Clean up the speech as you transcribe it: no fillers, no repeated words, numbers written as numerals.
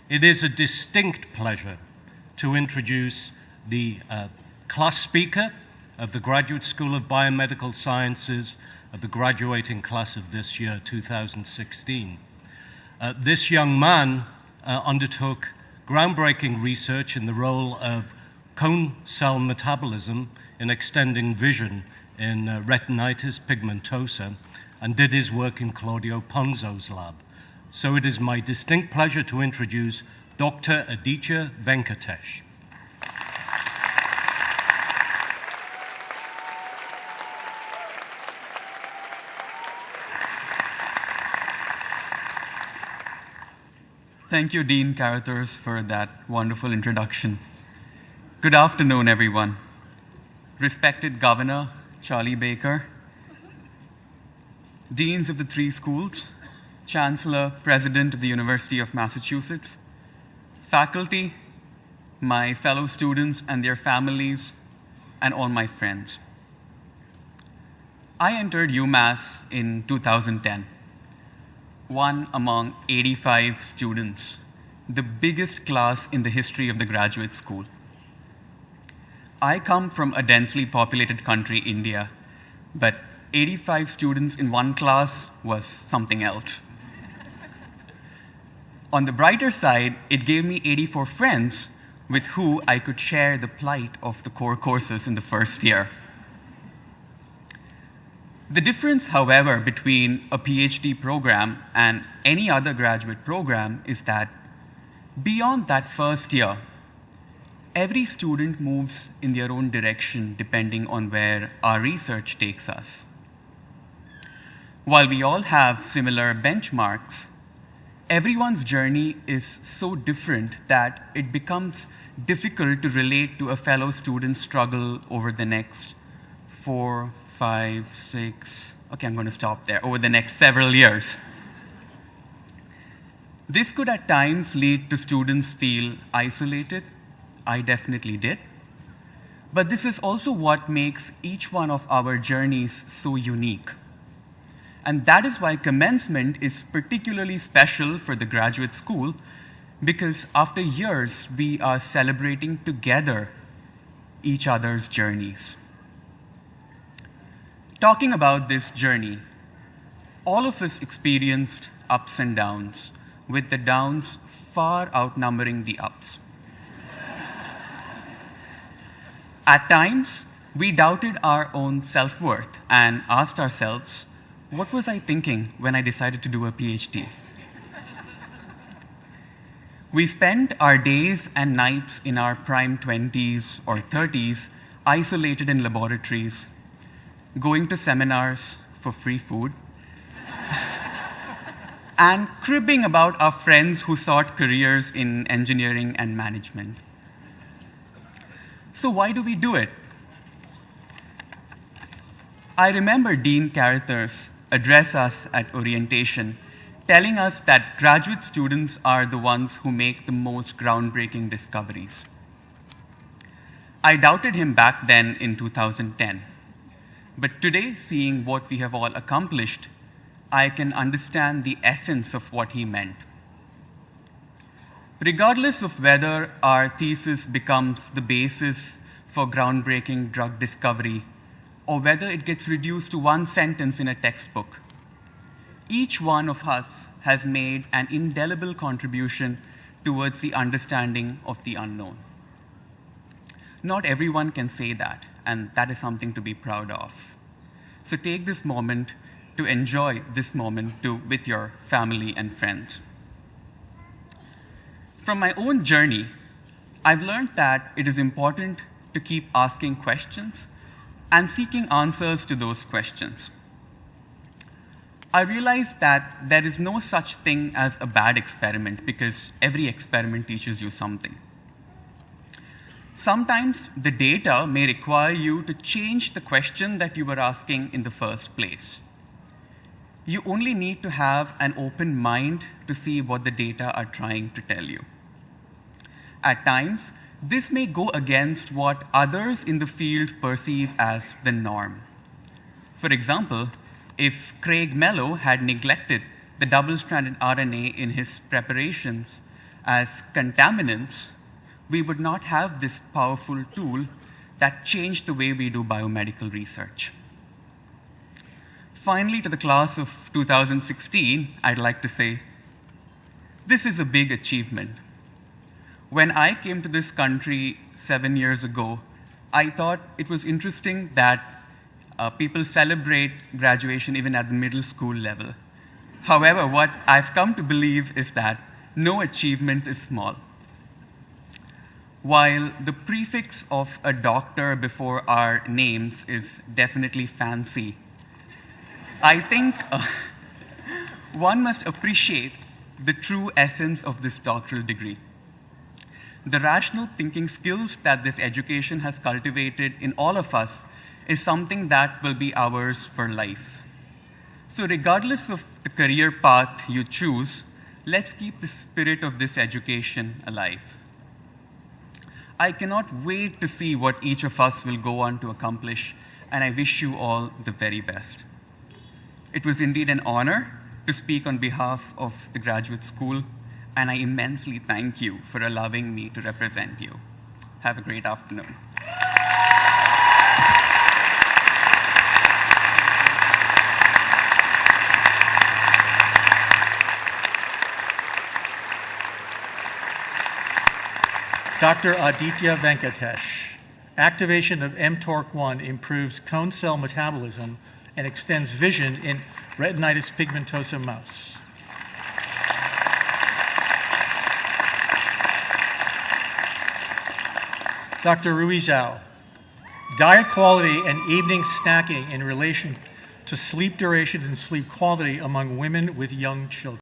It is a distinct pleasure to introduce the class speaker of the Graduate School of Biomedical Sciences of the graduating class of this year, 2016. This young man undertook groundbreaking research in the role of cone cell metabolism in extending vision in retinitis pigmentosa, and did his work in Claudio Ponzo's lab. So it is my distinct pleasure to introduce Dr. Aditya Venkatesh. Thank you, Dean Carruthers, for that wonderful introduction. Good afternoon, everyone. Respected Governor Charlie Baker, Deans of the 3 schools, Chancellor, President of the University of Massachusetts, faculty, my fellow students and their families, and all my friends. I entered UMass in 2010. One among 85 students, the biggest class in the history of the graduate school. I come from a densely populated country, India, but 85 students in one class was something else. On the brighter side, it gave me 84 friends with whom I could share the plight of the core courses in the first year. The difference, however, between a PhD program and any other graduate program is that beyond that first year, every student moves in their own direction depending on where our research takes us. While we all have similar benchmarks, everyone's journey is so different that it becomes difficult to relate to a fellow student's struggle over the next 4, 5, 6, okay, I'm going to stop there, over the next several years. This could at times lead to students feel isolated. I definitely did. But this is also what makes each one of our journeys so unique. And that is why commencement is particularly special for the graduate school, because after years, we are celebrating together each other's journeys. Talking about this journey, all of us experienced ups and downs, with the downs far outnumbering the ups. At times, we doubted our own self-worth and asked ourselves, what was I thinking when I decided to do a PhD? We spent our days and nights in our prime 20s or 30s isolated in laboratories, going to seminars for free food, and cribbing about our friends who sought careers in engineering and management. So why do we do it? I remember Dean Carruthers address us at orientation, telling us that graduate students are the ones who make the most groundbreaking discoveries. I doubted him back then in 2010. But today, seeing what we have all accomplished, I can understand the essence of what he meant. Regardless of whether our thesis becomes the basis for groundbreaking drug discovery, or whether it gets reduced to one sentence in a textbook, each one of us has made an indelible contribution towards the understanding of the unknown. Not everyone can say that, and that is something to be proud of. So take this moment to enjoy this moment with your family and friends. From my own journey, I've learned that it is important to keep asking questions and seeking answers to those questions. I realized that there is no such thing as a bad experiment because every experiment teaches you something. Sometimes the data may require you to change the question that you were asking in the first place. You only need to have an open mind to see what the data are trying to tell you. At times, this may go against what others in the field perceive as the norm. For example, if Craig Mello had neglected the double-stranded RNA in his preparations as contaminants, we would not have this powerful tool that changed the way we do biomedical research. Finally, to the class of 2016, I'd like to say, this is a big achievement. When I came to this country 7 years ago, I thought it was interesting that people celebrate graduation even at the middle school level. However, what I've come to believe is that no achievement is small. While the prefix of a doctor before our names is definitely fancy, I think one must appreciate the true essence of this doctoral degree. The rational thinking skills that this education has cultivated in all of us is something that will be ours for life. So regardless of the career path you choose, let's keep the spirit of this education alive. I cannot wait to see what each of us will go on to accomplish, and I wish you all the very best. It was indeed an honor to speak on behalf of the graduate school, and I immensely thank you for allowing me to represent you. Have a great afternoon. Dr. Aditya Venkatesh. Activation of mTORC1 improves cone cell metabolism and extends vision in retinitis pigmentosa mouse. Dr. Rui Zhao. Diet quality and evening snacking in relation to sleep duration and sleep quality among women with young children.